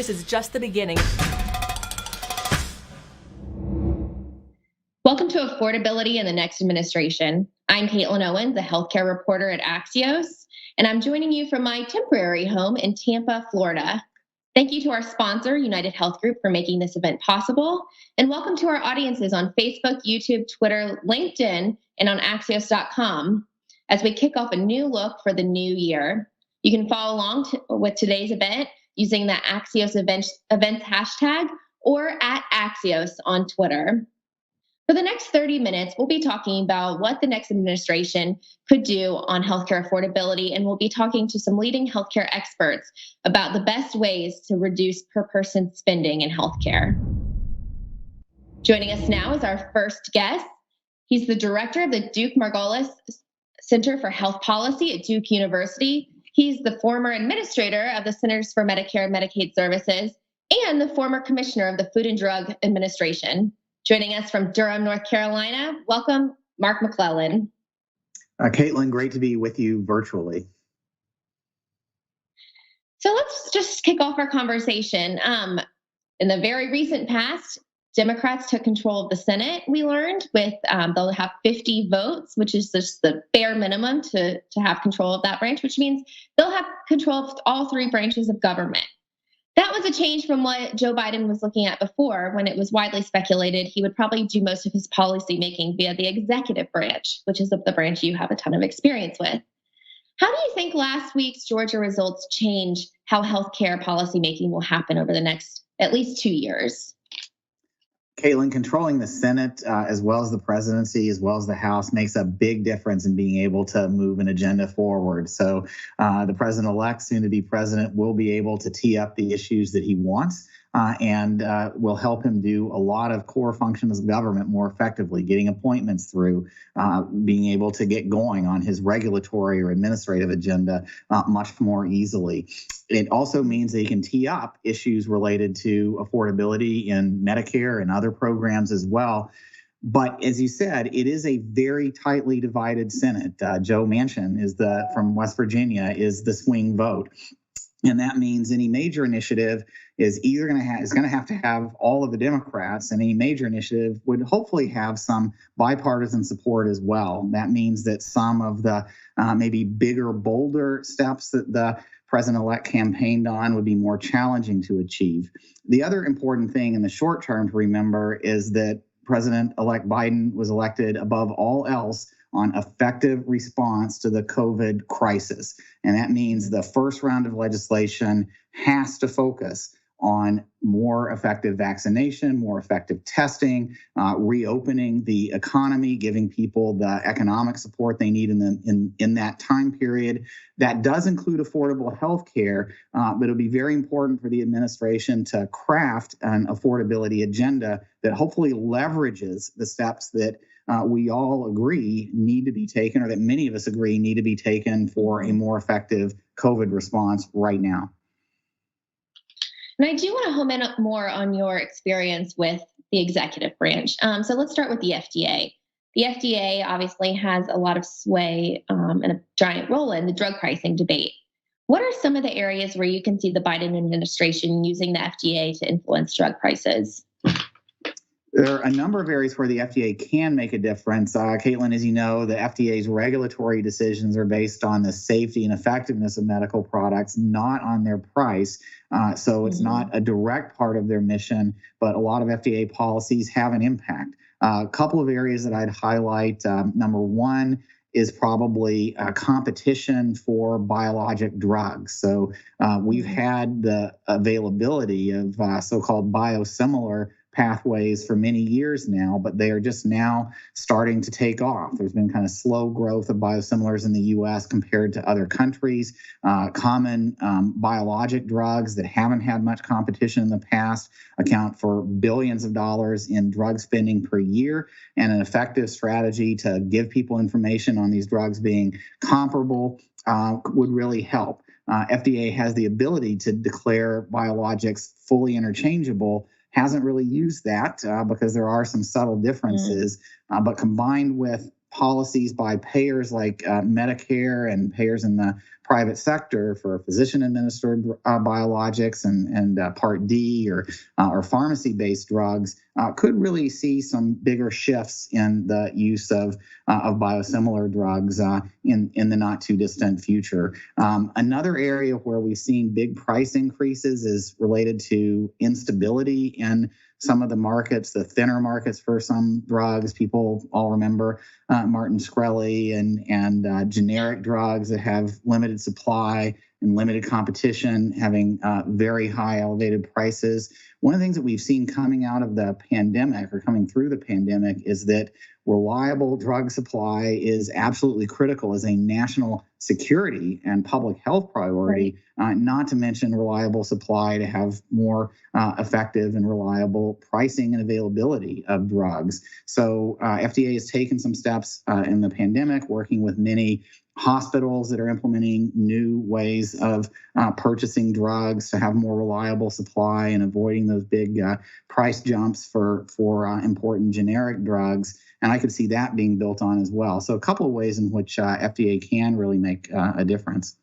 this is just the beginning. Welcome to Affordability in the Next Administration. I'm Caitlin Owens, a healthcare reporter at Axios, and I'm joining you from my temporary home in Tampa, Florida. Thank you to our sponsor, United Health Group, for making this event possible. And welcome to our audiences on Facebook, YouTube, Twitter, LinkedIn, and on Axios.com as we kick off a new look for the new year. You can follow along with today's event using the Axios events hashtag or at Axios on Twitter. For the next 30 minutes, we'll be talking about what the next administration could do on healthcare affordability, and we'll be talking to some leading healthcare experts about the best ways to reduce per-person spending in healthcare. Joining us now is our first guest. He's the director of the Duke Margolis Center for Health Policy at Duke University. He's the former administrator of the Centers for Medicare and Medicaid Services and the former commissioner of the Food and Drug Administration. Joining us from Durham, North Carolina, welcome, Mark McClellan. Caitlin, great to be with you virtually. So let's just kick off our conversation. In the very recent past, Democrats took control of the Senate, we learned, with they'll have 50 votes, which is just the bare minimum to have control of that branch, which means they'll have control of all three branches of government. That was a change from what Joe Biden was looking at before, when it was widely speculated he would probably do most of his policy making via the executive branch, which is the branch you have a ton of experience with. How do you think last week's Georgia results change how healthcare policy making will happen over the next at least 2 years? Caitlin, controlling the Senate as well as the presidency, as well as the House, makes a big difference in being able to move an agenda forward. So the president-elect, soon to be president, will be able to tee up the issues that he wants and will help him do a lot of core functions of government more effectively, getting appointments through, being able to get going on his regulatory or administrative agenda much more easily. It also means that he can tee up issues related to affordability in Medicare and other programs as well. But as you said, it is a very tightly divided Senate. Joe Manchin from West Virginia is the swing vote. And that means any major initiative is either going to have all of the Democrats, and any major initiative would hopefully have some bipartisan support as well. That means that some of the maybe bigger, bolder steps that the president-elect campaigned on would be more challenging to achieve. The other important thing in the short term to remember is that President-elect Biden was elected above all else on effective response to the COVID crisis. And that means the first round of legislation has to focus on more effective vaccination, more effective testing, reopening the economy, giving people the economic support they need in that time period. That does include affordable health care, but it'll be very important for the administration to craft an affordability agenda that hopefully leverages the steps that we all agree need to be taken, or that many of us agree need to be taken for a more effective COVID response right now. And I do want to home in more on your experience with the executive branch. So let's start with the FDA. The FDA obviously has a lot of sway and a giant role in the drug pricing debate. What are some of the areas where you can see the Biden administration using the FDA to influence drug prices? There are a number of areas where the FDA can make a difference. Caitlin, as you know, the FDA's regulatory decisions are based on the safety and effectiveness of medical products, not on their price. So it's not a direct part of their mission, but a lot of FDA policies have an impact. A couple of areas that I'd highlight. Number one is probably competition for biologic drugs. So we've had the availability of so-called biosimilar pathways for many years now, but they are just now starting to take off. There's been kind of slow growth of biosimilars in the U.S. compared to other countries. Common biologic drugs that haven't had much competition in the past account for billions of dollars in drug spending per year, and an effective strategy to give people information on these drugs being comparable would really help. FDA has the ability to declare biologics fully interchangeable, hasn't really used that because there are some subtle differences, but combined with policies by payers like Medicare and payers in the private sector for physician-administered biologics and Part D or pharmacy-based drugs could really see some bigger shifts in the use of biosimilar drugs in the not too distant future. Another area where we've seen big price increases is related to instability in some of the markets, the thinner markets for some drugs. People all remember Martin Shkreli and generic drugs that have limited supply and limited competition, having very high elevated prices. One of the things that we've seen coming out of the pandemic or coming through the pandemic is that reliable drug supply is absolutely critical as a national security and public health priority, not to mention reliable supply to have more effective and reliable pricing and availability of drugs. So FDA has taken some steps in the pandemic, working with many hospitals that are implementing new ways of purchasing drugs to have more reliable supply and avoiding those big price jumps for important generic drugs. And I could see that being built on as well. So a couple of ways in which FDA can really make a difference.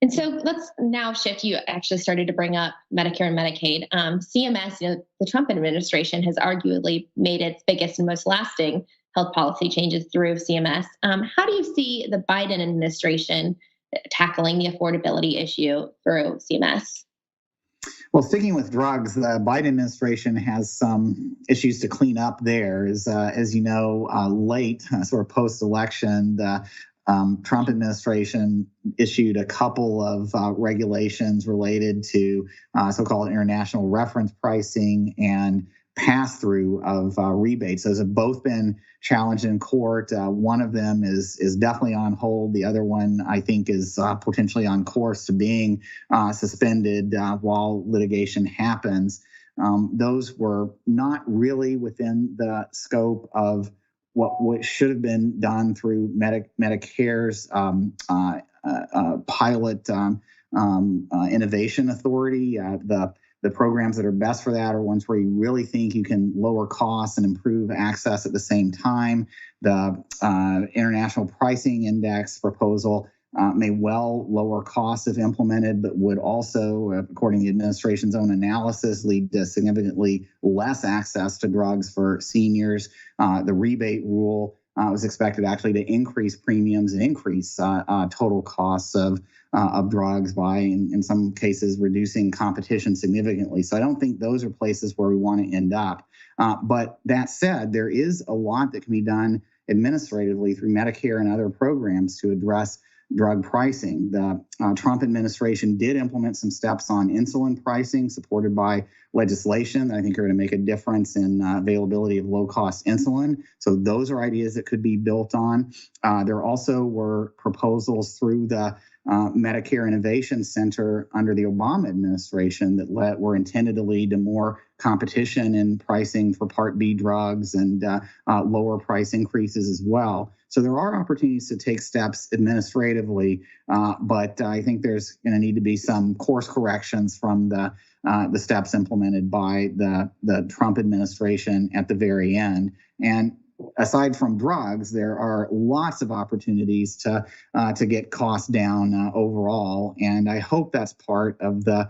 And so let's now shift. You actually started to bring up Medicare and Medicaid. CMS, the Trump administration has arguably made its biggest and most lasting health policy changes through CMS. How do you see the Biden administration tackling the affordability issue through CMS? Well, sticking with drugs, the Biden administration has some issues to clean up there. As you know, late, sort of post-election, the Trump administration issued a couple of regulations related to so-called international reference pricing and pass-through of rebates. Those have both been challenged in court. One of them is definitely on hold. The other one, I think, is potentially on course to being suspended while litigation happens. Those were not really within the scope of what should have been done through Medicare's pilot innovation authority. The programs that are best for that are ones where you really think you can lower costs and improve access at the same time. The International Pricing Index proposal may well lower costs if implemented, but would also, according to the administration's own analysis, lead to significantly less access to drugs for seniors. The rebate rule was expected actually to increase premiums and increase total costs of drugs by, in some cases, reducing competition significantly. So I don't think those are places where we want to end up. But that said, there is a lot that can be done administratively through Medicare and other programs to address drug pricing. The Trump administration did implement some steps on insulin pricing supported by legislation that I think are going to make a difference in availability of low-cost insulin. So those are ideas that could be built on. There also were proposals through the Medicare Innovation Center under the Obama administration that were intended to lead to more competition in pricing for Part B drugs and lower price increases as well. So there are opportunities to take steps administratively, but I think there's going to need to be some course corrections from the steps implemented by the Trump administration at the very end. And aside from drugs, there are lots of opportunities to get costs down overall, and I hope that's part of the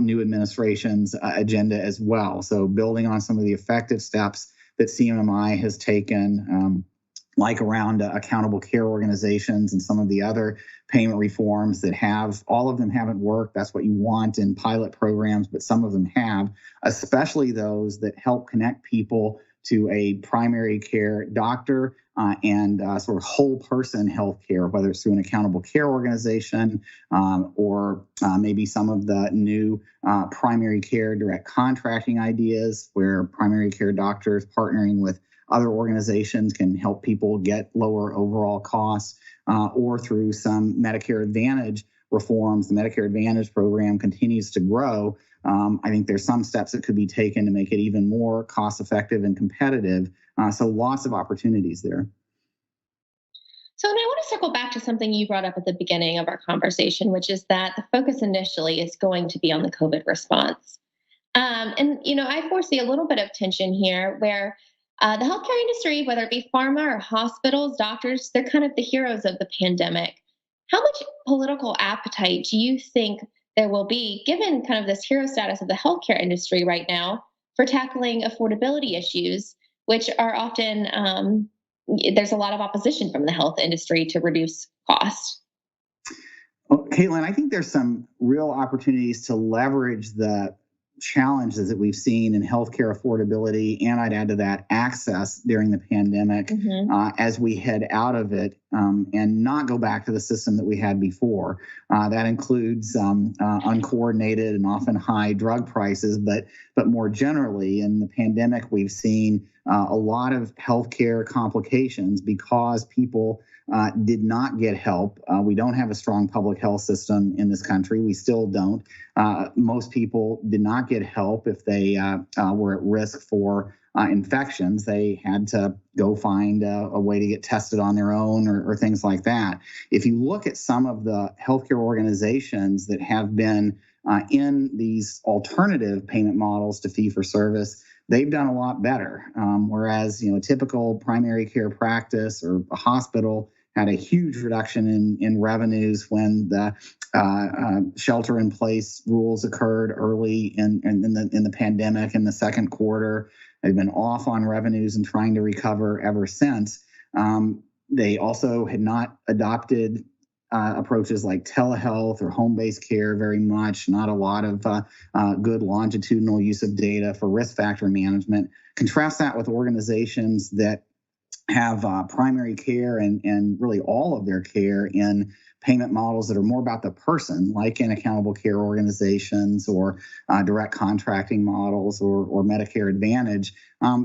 new administration's agenda as well. So building on some of the effective steps that CMMI has taken, like around accountable care organizations and some of the other payment reforms that all of them haven't worked. That's what you want in pilot programs, but some of them have, especially those that help connect people to a primary care doctor and sort of whole person healthcare, whether it's through an accountable care organization or maybe some of the new primary care direct contracting ideas where primary care doctors partnering with other organizations can help people get lower overall costs, or through some Medicare Advantage reforms. The Medicare Advantage program continues to grow. I think there's some steps that could be taken to make it even more cost effective and competitive. So lots of opportunities there. So I want to circle back to something you brought up at the beginning of our conversation, which is that the focus initially is going to be on the COVID response. And I foresee a little bit of tension here where The healthcare industry, whether it be pharma or hospitals, doctors, they're kind of the heroes of the pandemic. How much political appetite do you think there will be, given kind of this hero status of the healthcare industry right now, for tackling affordability issues, which are often, there's a lot of opposition from the health industry to reduce costs? Well, Caitlin, I think there's some real opportunities to leverage the challenges that we've seen in healthcare affordability, and I'd add to that access during the pandemic as we head out of it, and not go back to the system that we had before. That includes uncoordinated and often high drug prices, but more generally, in the pandemic, we've seen a lot of healthcare complications because people did not get help. We don't have a strong public health system in this country. We still don't. Most people did not get help if they were at risk for infections. They had to go find a way to get tested on their own or things like that. If you look at some of the healthcare organizations that have been in these alternative payment models to fee-for-service, they've done a lot better. Whereas, a typical primary care practice or a hospital had a huge reduction in revenues when the shelter-in-place rules occurred early in the pandemic in the second quarter. They've been off on revenues and trying to recover ever since. They also had not adopted approaches like telehealth or home-based care very much, not a lot of good longitudinal use of data for risk factor management. Contrast that with organizations that have primary care and really all of their care in payment models that are more about the person, like in accountable care organizations or direct contracting models or Medicare Advantage.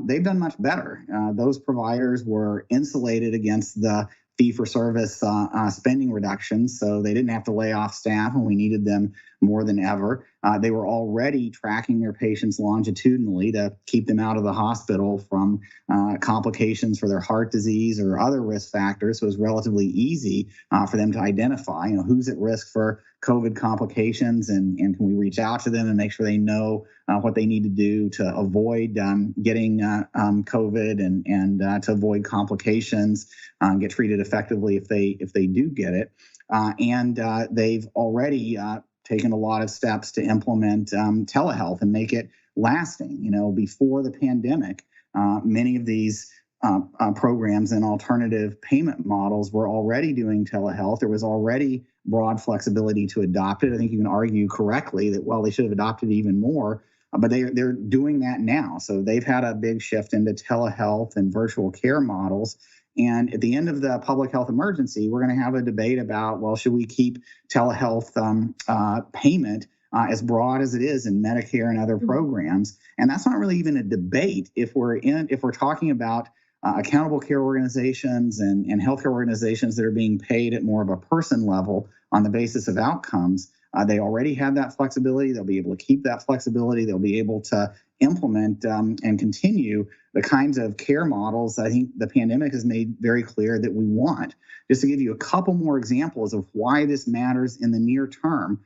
They've done much better. Those providers were insulated against the fee-for-service spending reductions, so they didn't have to lay off staff when we needed them more than ever. They were already tracking their patients longitudinally to keep them out of the hospital from complications for their heart disease or other risk factors. So it was relatively easy for them to identify, who's at risk for COVID complications, and can we reach out to them and make sure they know what they need to do to avoid getting COVID and to avoid complications, get treated effectively if they do get it. And they've already taken a lot of steps to implement telehealth and make it lasting. Before the pandemic, many of these programs and alternative payment models were already doing telehealth. There was already broad flexibility to adopt it. I think you can argue correctly that, well, they should have adopted it even more, but they're doing that now. So they've had a big shift into telehealth and virtual care models. And at the end of the public health emergency, we're going to have a debate about, well, should we keep telehealth payment as broad as it is in Medicare and other programs? And that's not really even a debate if we're talking about accountable care organizations and healthcare organizations that are being paid at more of a person level on the basis of outcomes. They already have that flexibility. They'll be able to keep that flexibility. They'll be able to implement and continue the kinds of care models I think the pandemic has made very clear that we want. Just to give you a couple more examples of why this matters in the near term,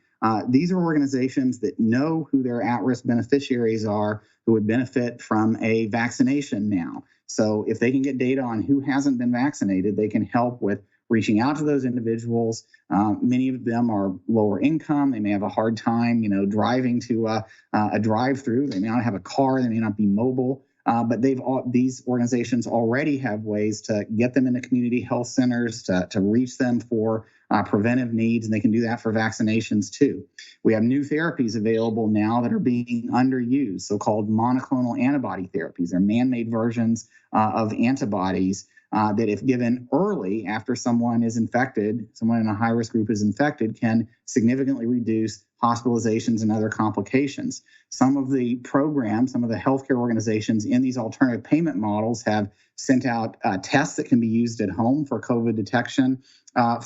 these are organizations that know who their at-risk beneficiaries are who would benefit from a vaccination now. So if they can get data on who hasn't been vaccinated, they can help with reaching out to those individuals. Many of them are lower income. They may have a hard time, driving to a drive-through. They may not have a car. They may not be mobile. But these organizations already have ways to get them into community health centers, to reach them for preventive needs, and they can do that for vaccinations too. We have new therapies available now that are being underused, so-called monoclonal antibody therapies. They're man-made versions of antibodies that, if given early after someone is infected, someone in a high-risk group is infected, can significantly reduce hospitalizations and other complications. Some of the programs, some of the healthcare organizations in these alternative payment models have sent out tests that can be used at home for COVID detection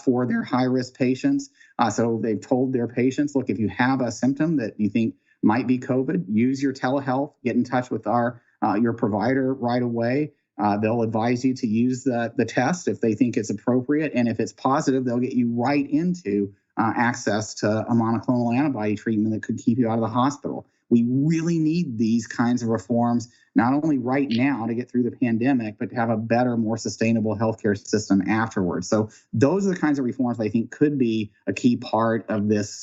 for their high-risk patients. So they've told their patients, look, if you have a symptom that you think might be COVID, use your telehealth, get in touch with your provider right away. They'll advise you to use the test if they think it's appropriate. And if it's positive, they'll get you right into access to a monoclonal antibody treatment that could keep you out of the hospital. we really need these kinds of reforms, not only right now to get through the pandemic, but to have a better, more sustainable healthcare system afterwards. So those are the kinds of reforms I think could be a key part of this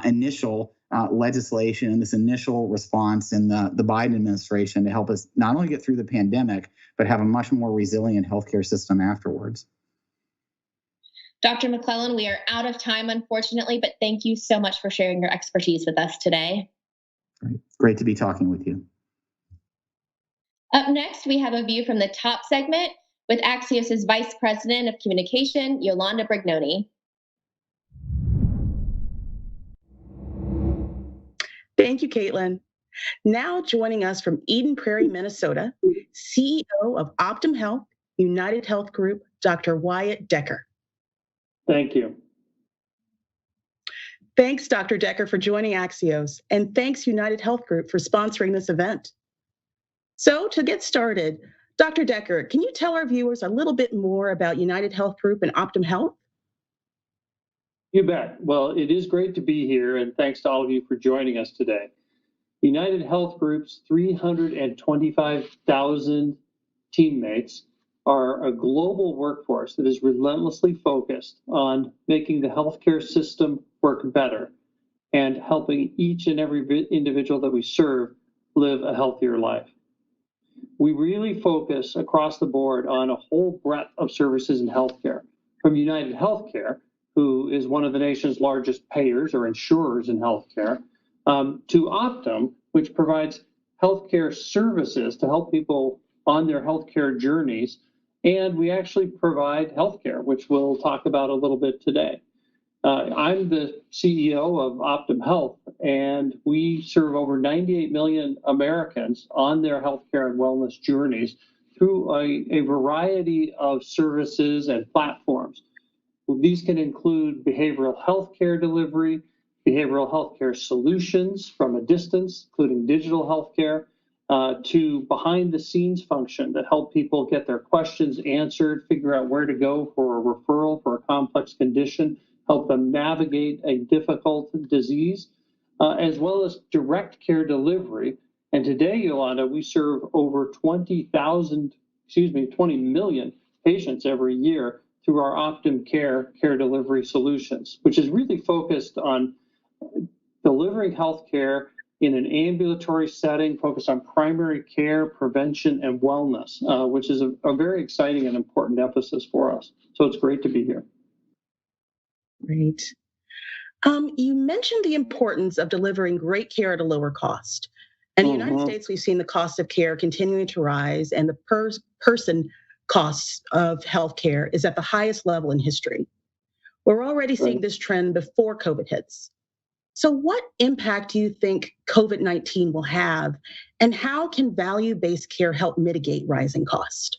initial legislation and this initial response in the Biden administration to help us not only get through the pandemic, but have a much more resilient healthcare system afterwards. Dr. McClellan, we are out of time, unfortunately, but thank you so much for sharing your expertise with us today. Great to be talking with you. Up next, we have a view from the top segment with Axios' Vice President of Communication, Yolanda Brignoni. Thank you, Caitlin. Now joining us from Eden Prairie, Minnesota, CEO of Optum Health, United Health Group, Dr. Wyatt Decker. Thank you. Thanks, Dr. Decker, for joining Axios, and thanks United Health Group for sponsoring this event. So to get started, Dr. Decker, can you tell our viewers a little bit more about United Health Group and Optum Health? You bet. Well, it is great to be here, and thanks to all of you for joining us today. United Health Group's 325,000 teammates are a global workforce that is relentlessly focused on making the healthcare system work better and helping each and every individual that we serve live a healthier life. We really focus across the board on a whole breadth of services in healthcare, from United Healthcare, who is one of the nation's largest payers or insurers in healthcare, to Optum, which provides healthcare services to help people on their healthcare journeys. And we actually provide healthcare, which we'll talk about a little bit today. I'm the CEO of Optum Health, and we serve over 98 million Americans on their healthcare and wellness journeys through a variety of services and platforms. These can include behavioral health care delivery, behavioral health care solutions from a distance, including digital health care, to behind-the-scenes function that help people get their questions answered, figure out where to go for a referral for a complex condition, help them navigate a difficult disease, as well as direct care delivery. And today, Yolanda, we serve over 20 million patients every year through our Optum care delivery solutions, which is really focused on delivering health care in an ambulatory setting, focused on primary care, prevention, and wellness, which is a very exciting and important emphasis for us. So it's great to be here. Great. You mentioned the importance of delivering great care at a lower cost. In the United States, we've seen the cost of care continuing to rise, and the person costs of healthcare is at the highest level in history. We're already seeing this trend before COVID hits. So what impact do you think COVID-19 will have, and how can value-based care help mitigate rising costs?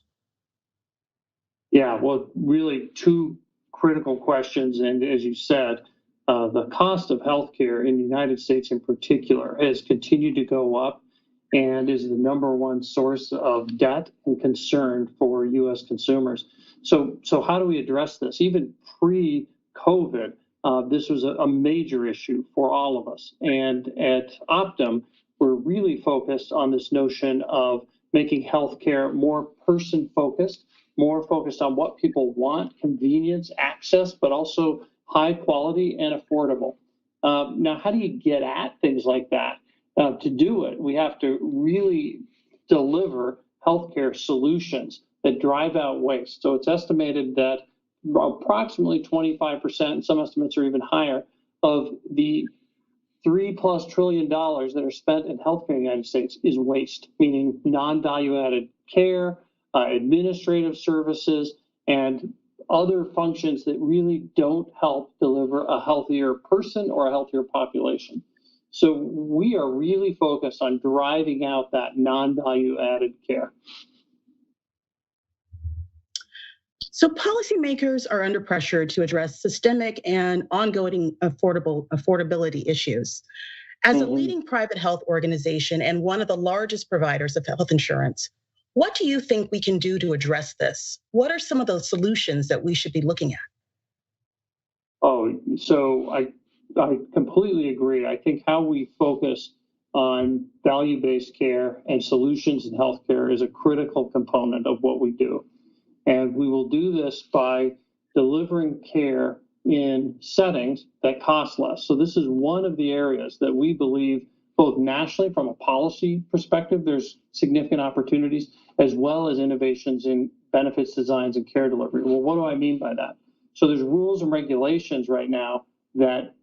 Yeah, well, really two critical questions. And as you said, the cost of healthcare in the United States in particular has continued to go up and is the number one source of debt and concern for U.S. consumers. So how do we address this? Even pre-COVID, this was a major issue for all of us. And at Optum, we're really focused on this notion of making healthcare more person-focused, more focused on what people want, convenience, access, but also high quality and affordable. Now, how do you get at things like that? To do it, we have to really deliver healthcare solutions that drive out waste. So it's estimated that approximately 25%, some estimates are even higher, of the $3+ trillion that are spent in healthcare in the United States is waste, meaning non-value-added care, administrative services, and other functions that really don't help deliver a healthier person or a healthier population. So we are really focused on driving out that non-value-added care. So policymakers are under pressure to address systemic and ongoing affordability issues. As a leading private health organization and one of the largest providers of health insurance, what do you think we can do to address this? What are some of the solutions that we should be looking at? Oh, so I completely agree. I think how we focus on value-based care and solutions in healthcare is a critical component of what we do. And we will do this by delivering care in settings that cost less. So this is one of the areas that we believe, both nationally from a policy perspective, there's significant opportunities, as well as innovations in benefits designs and care delivery. Well, what do I mean by that? So there's rules and regulations right now that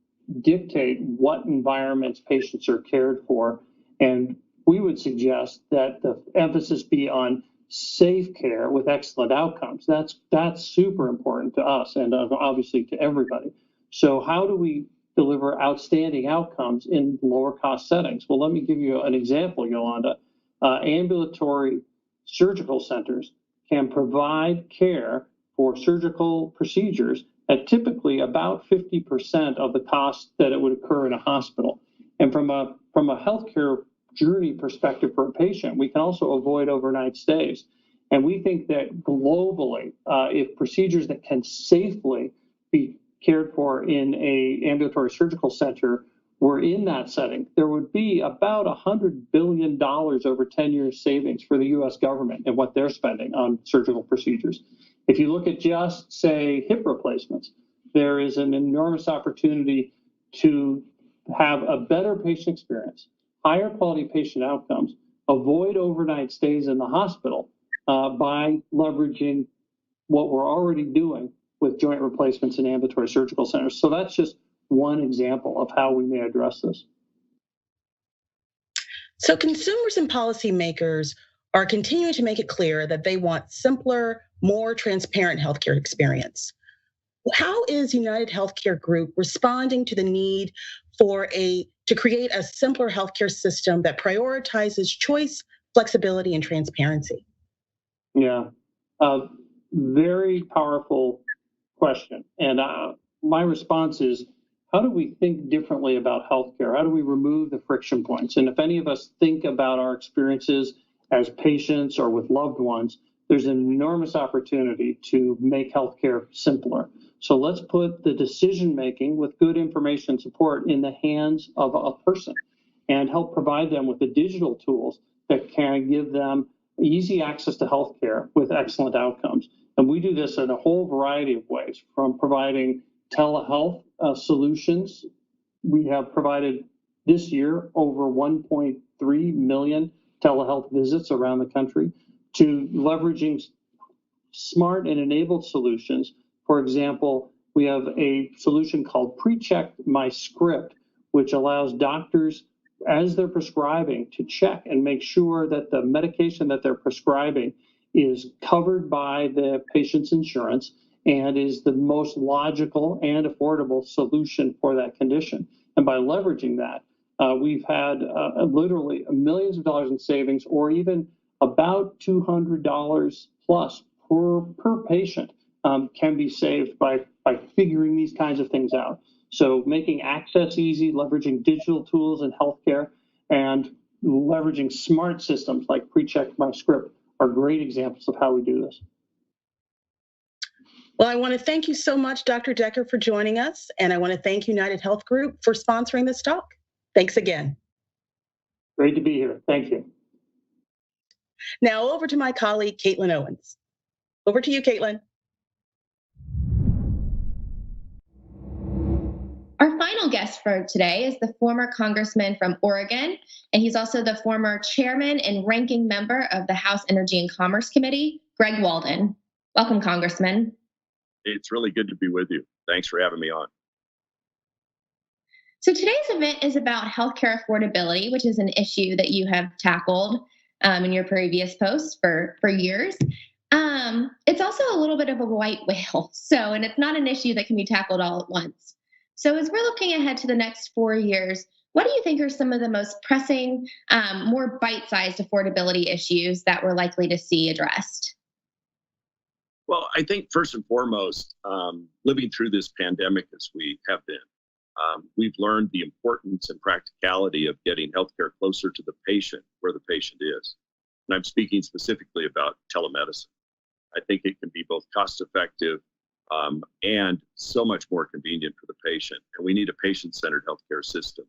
dictate what environments patients are cared for. And we would suggest that the emphasis be on safe care with excellent outcomes. That's super important to us and obviously to everybody. So how do we deliver outstanding outcomes in lower cost settings? Well, let me give you an example, Yolanda. Ambulatory surgical centers can provide care for surgical procedures at typically about 50% of the cost that it would occur in a hospital. And from a healthcare journey perspective for a patient, we can also avoid overnight stays. And we think that globally, if procedures that can safely be cared for in a ambulatory surgical center were in that setting, there would be about $100 billion over 10 years savings for the US government and what they're spending on surgical procedures. If you look at just, say, hip replacements, there is an enormous opportunity to have a better patient experience, higher quality patient outcomes, avoid overnight stays in the hospital by leveraging what we're already doing with joint replacements in ambulatory surgical centers. So that's just one example of how we may address this. So consumers and policymakers are continuing to make it clear that they want simpler, more transparent healthcare experience. How is United Healthcare Group responding to the need to create a simpler healthcare system that prioritizes choice, flexibility, and transparency? Yeah, very powerful question. And my response is, how do we think differently about healthcare? How do we remove the friction points? And if any of us think about our experiences as patients or with loved ones, there's an enormous opportunity to make healthcare simpler. So let's put the decision-making with good information support in the hands of a person and help provide them with the digital tools that can give them easy access to healthcare with excellent outcomes. And we do this in a whole variety of ways, from providing telehealth solutions. We have provided this year over 1.3 million telehealth visits around the country, to leveraging smart and enabled solutions. For example, we have a solution called Pre-Check My Script, which allows doctors, as they're prescribing, to check and make sure that the medication that they're prescribing is covered by the patient's insurance and is the most logical and affordable solution for that condition. And by leveraging that, we've had literally millions of dollars in savings, or even about $200 plus per patient can be saved by figuring these kinds of things out. So making access easy, leveraging digital tools in healthcare, and leveraging smart systems like Pre-Check My Script are great examples of how we do this. Well, I want to thank you so much, Dr. Decker, for joining us. And I want to thank United Health Group for sponsoring this talk. Thanks again. Great to be here. Thank you. Now over to my colleague, Caitlin Owens. Over to you, Caitlin. Our final guest for today is the former congressman from Oregon, and he's also the former chairman and ranking member of the House Energy and Commerce Committee, Greg Walden. Welcome, Congressman. It's really good to be with you. Thanks for having me on. So today's event is about healthcare affordability, which is an issue that you have tackled in your previous posts for years. It's also a little bit of a white whale, and it's not an issue that can be tackled all at once. So as we're looking ahead to the next 4 years, what do you think are some of the most pressing, more bite-sized affordability issues that we're likely to see addressed? Well, I think first and foremost, living through this pandemic as we have been, we've learned the importance and practicality of getting healthcare closer to the patient, where the patient is. And I'm speaking specifically about telemedicine. I think it can be both cost-effective and so much more convenient for the patient. And we need a patient-centered healthcare system.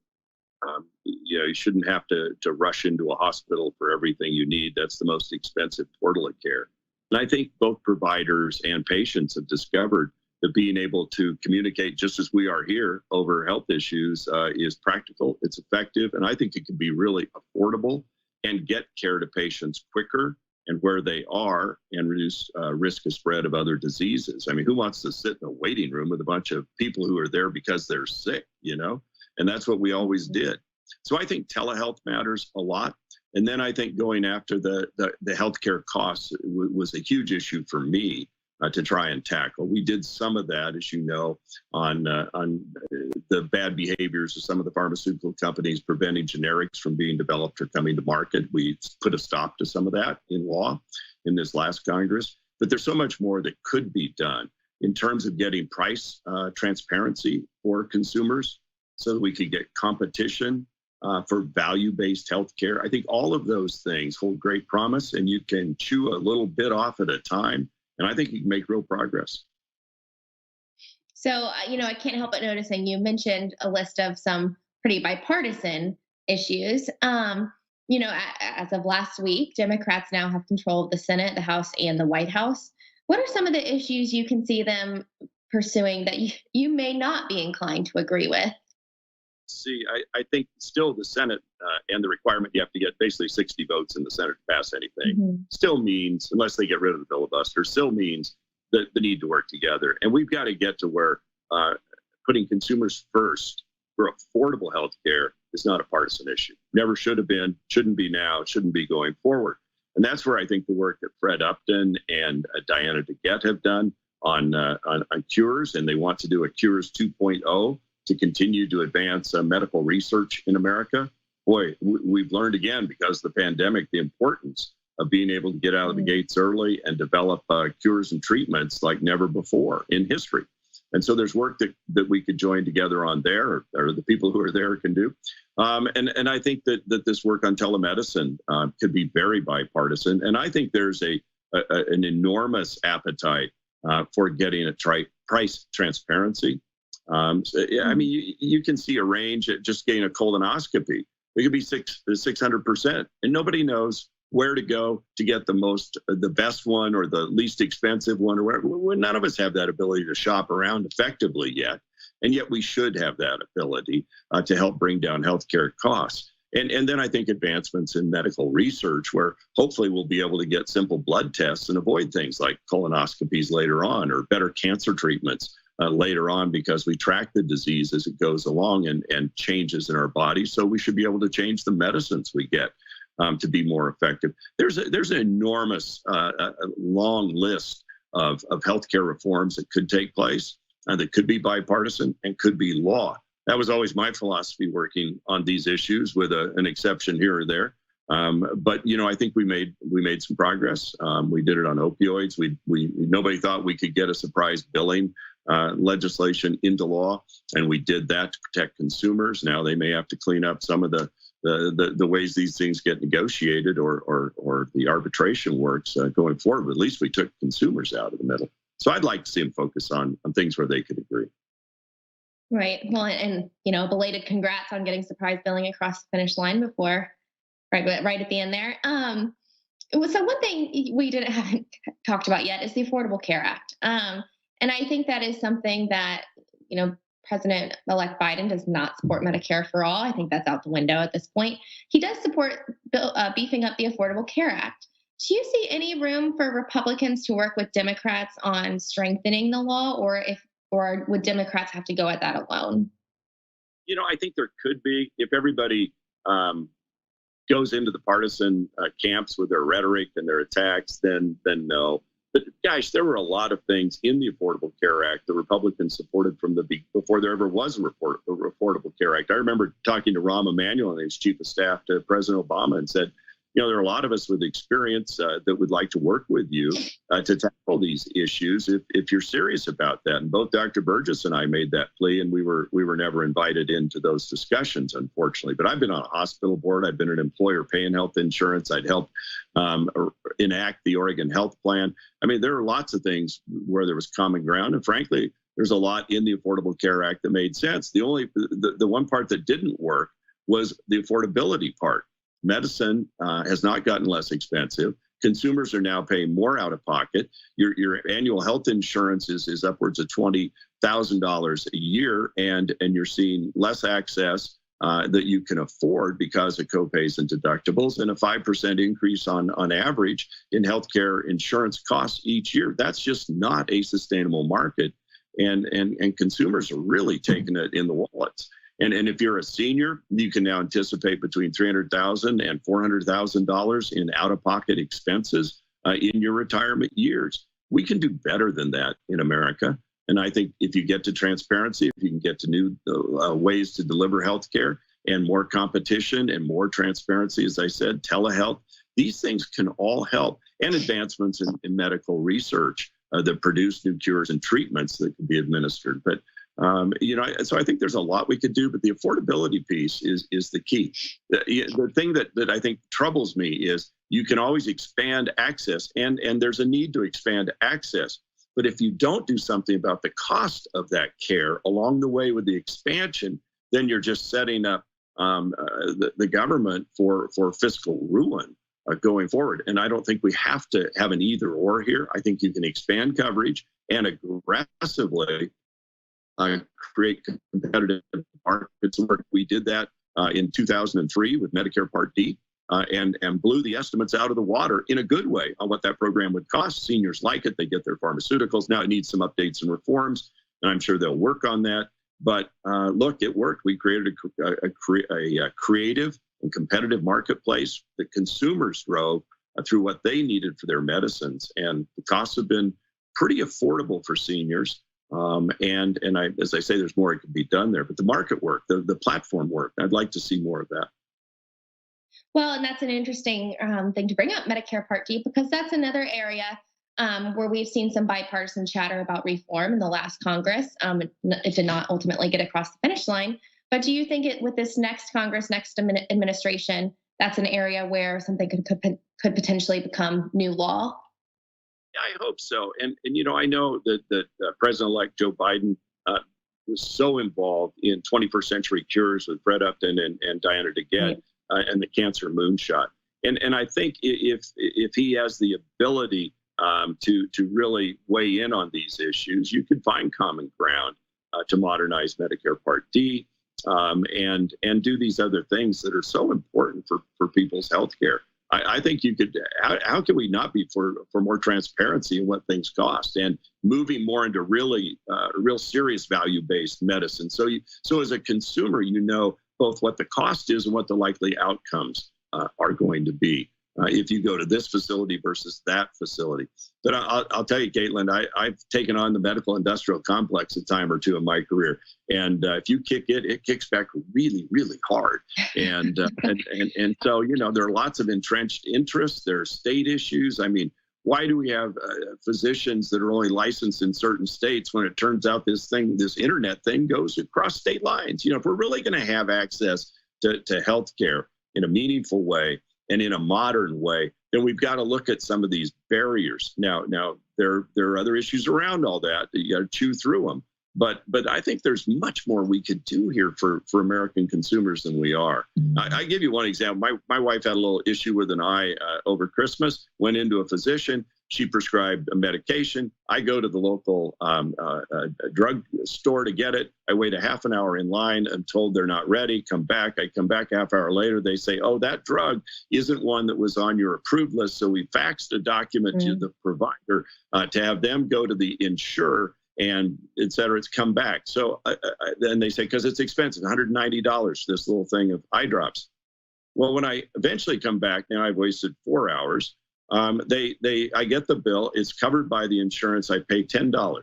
you shouldn't have to rush into a hospital for everything you need. That's the most expensive portal of care. And I think both providers and patients have discovered that being able to communicate just as we are here over health issues is practical, it's effective, and I think it can be really affordable and get care to patients quicker and where they are and reduce risk of spread of other diseases. I mean, who wants to sit in a waiting room with a bunch of people who are there because they're sick, And that's what we always did. So I think telehealth matters a lot. And then I think going after the healthcare costs was a huge issue for me to try and tackle. We did some of that, as you know, on the bad behaviors of some of the pharmaceutical companies preventing generics from being developed or coming to market. We put a stop to some of that in law in this last Congress. But there's so much more that could be done in terms of getting price transparency for consumers so that we could get competition for value-based healthcare. I think all of those things hold great promise, and you can chew a little bit off at a time, and I think you can make real progress. So, I can't help but noticing you mentioned a list of some pretty bipartisan issues. As of last week, Democrats now have control of the Senate, the House, and the White House. What are some of the issues you can see them pursuing that you may not be inclined to agree with? See, I think still the Senate and the requirement you have to get basically 60 votes in the Senate to pass anything still means, unless they get rid of the filibuster, still means the need to work together. And we've got to get to where putting consumers first for affordable health care is not a partisan issue. Never should have been, shouldn't be now, shouldn't be going forward. And that's where I think the work that Fred Upton and Diana DeGette have done on cures, and they want to do a Cures 2.0 to continue to advance medical research in America. Boy, we've learned again, because of the pandemic, the importance of being able to get out of the gates early and develop cures and treatments like never before in history. And so there's work that we could join together on there, or the people who are there can do. And I think that this work on telemedicine could be very bipartisan. And I think there's an enormous appetite for getting a price transparency. I mean, you can see a range at just getting a colonoscopy. It could be 600%, and nobody knows where to go to get the best one or the least expensive one, or whatever. None of us have that ability to shop around effectively yet, and yet we should have that ability to help bring down healthcare costs. And then I think advancements in medical research, where hopefully we'll be able to get simple blood tests and avoid things like colonoscopies later on, or better cancer treatments later on, because we track the disease as it goes along and changes in our body. So we should be able to change the medicines we get to be more effective. There's an enormous long list of healthcare reforms that could take place that could be bipartisan and could be law. That was always my philosophy working on these issues, with an exception here or there. But I think we made some progress. We did it on opioids. Nobody thought we could get a surprise billing legislation into law, and we did that to protect consumers. Now they may have to clean up some of the ways these things get negotiated or the arbitration works going forward. But at least we took consumers out of the middle. So I'd like to see them focus on things where they could agree. Right. Well, and belated congrats on getting surprise billing across the finish line before, right at the end there. So one thing we haven't talked about yet is the Affordable Care Act. And I think that is something that, President-elect Biden does not support Medicare for all. I think that's out the window at this point. He does support beefing up the Affordable Care Act. Do you see any room for Republicans to work with Democrats on strengthening the law, or would Democrats have to go at that alone? I think there could be, if everybody goes into the partisan camps with their rhetoric and their attacks, then no. But gosh, there were a lot of things in the Affordable Care Act the Republicans supported from before there ever was a Affordable Care Act. I remember talking to Rahm Emanuel, his chief of staff to President Obama, and said, there are a lot of us with experience that would like to work with you to tackle these issues if you're serious about that. And both Dr. Burgess and I made that plea, and we were never invited into those discussions, unfortunately. But I've been on a hospital board. I've been an employer paying health insurance. I'd helped enact the Oregon Health Plan. I mean, there are lots of things where there was common ground, and frankly, there's a lot in the Affordable Care Act that made sense. The one part that didn't work was the affordability part. Medicine has not gotten less expensive. Consumers are now paying more out of pocket. Your annual health insurance is upwards of $20,000 a year, and you're seeing less access that you can afford because of copays and deductibles, and a 5% increase on average in healthcare insurance costs each year. That's just not a sustainable market, and consumers are really taking it in the wallets. And if you're a senior, you can now anticipate between $300,000 and $400,000 in out-of-pocket expenses in your retirement years. We can do better than that in America. And I think if you get to transparency, if you can get to new ways to deliver healthcare and more competition and more transparency, as I said, telehealth, these things can all help. And advancements in medical research that produce new cures and treatments that can be administered. But so I think there's a lot we could do, but the affordability piece is the key. The thing that I think troubles me is you can always expand access, and there's a need to expand access. But if you don't do something about the cost of that care along the way with the expansion, then you're just setting up the government for fiscal ruin going forward. And I don't think we have to have an either or here. I think you can expand coverage and aggressively create competitive markets. We did that in 2003 with Medicare Part D and blew the estimates out of the water in a good way on what that program would cost. Seniors like it. They get their pharmaceuticals. Now it needs some updates and reforms, and I'm sure they'll work on that. But look, it worked. We created a creative and competitive marketplace that consumers drove through what they needed for their medicines. And the costs have been pretty affordable for seniors. As I say, there's more that can be done there, but the market work, the platform work, I'd like to see more of that. Well, and that's an interesting thing to bring up, Medicare Part D, because that's another area where we've seen some bipartisan chatter about reform in the last Congress. It did not ultimately get across the finish line. But do you think with this next Congress, next administration, that's an area where something could potentially become new law? I hope so. And I know that President-elect Joe Biden was so involved in 21st Century Cures with Fred Upton and Diana DeGette and the cancer moonshot. And I think if he has the ability to really weigh in on these issues, you could find common ground to modernize Medicare Part D and do these other things that are so important for people's health care. I think you could. How can we not be for more transparency in what things cost and moving more into really real serious value-based medicine? So as a consumer, you know both what the cost is and what the likely outcomes are going to be if you go to this facility versus that facility. But I'll tell you, Caitlin, I've taken on the medical industrial complex a time or two in my career, and if you kick it, it kicks back really, really hard. And so there are lots of entrenched interests. There are state issues. I mean, why do we have physicians that are only licensed in certain states when it turns out this internet thing goes across state lines? If we're really going to have access to healthcare in a meaningful way and in a modern way, then we've got to look at some of these barriers. Now there are other issues around all that. You got to chew through them. But I think there's much more we could do here for American consumers than we are. I give you one example. My wife had a little issue with an eye over Christmas, went into a physician. She prescribed a medication. I go to the local drug store to get it. I wait a half an hour in line. I'm told they're not ready. Come back. I come back half hour later. They say, oh, that drug isn't one that was on your approved list. So we faxed a document to the provider to have them go to the insurer and et cetera. It's come back. So then they say, because it's expensive, $190, this little thing of eye drops. Well, when I eventually come back, now I've wasted 4 hours. I get the bill. It's covered by the insurance. I pay $10.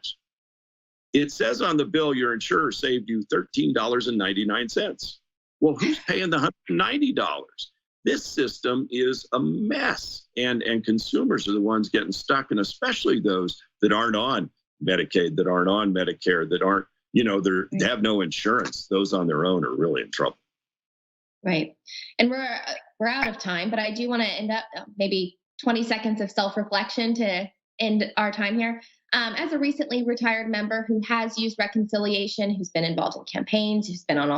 It says on the bill, your insurer saved you $13.99. Well, who's paying the $190? This system is a mess, and consumers are the ones getting stuck, and especially those that aren't on Medicaid, that aren't on Medicare, that aren't, they have no insurance. Those on their own are really in trouble. Right. And we're out of time, but I do want to end up maybe 20 seconds of self-reflection to end our time here. As a recently retired member who has used reconciliation, who's been involved in campaigns, who's been on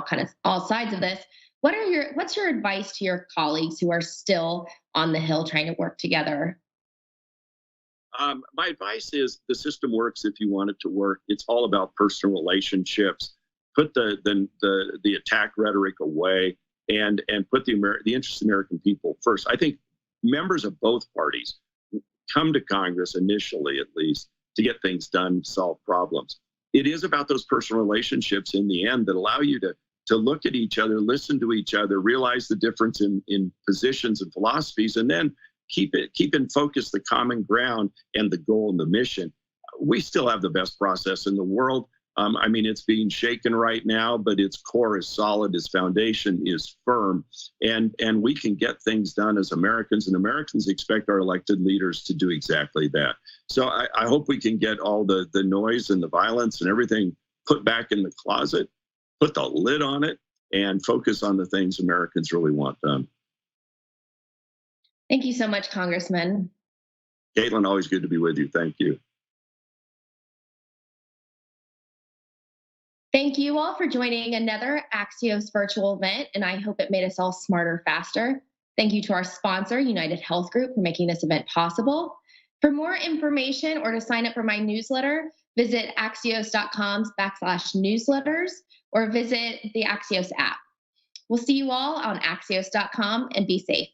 all sides of this, What's your advice to your colleagues who are still on the Hill trying to work together? My advice is the system works if you want it to work. It's all about personal relationships. Put the attack rhetoric away and put the interests of American people first. I think members of both parties come to Congress initially, at least, to get things done, solve problems. It is about those personal relationships in the end that allow you to look at each other, listen to each other, realize the difference in positions and philosophies, and then keep in focus the common ground and the goal and the mission. We still have the best process in the world. I mean, it's being shaken right now, but its core is solid, its foundation is firm, and we can get things done as Americans, and Americans expect our elected leaders to do exactly that. So I hope we can get all the noise and the violence and everything put back in the closet, put the lid on it, and focus on the things Americans really want done. Thank you so much, Congressman. Caitlin, always good to be with you. Thank you. Thank you all for joining another Axios virtual event, and I hope it made us all smarter, faster. Thank you to our sponsor, United Health Group, for making this event possible. For more information or to sign up for my newsletter, visit axios.com/newsletters or visit the Axios app. We'll see you all on axios.com and be safe.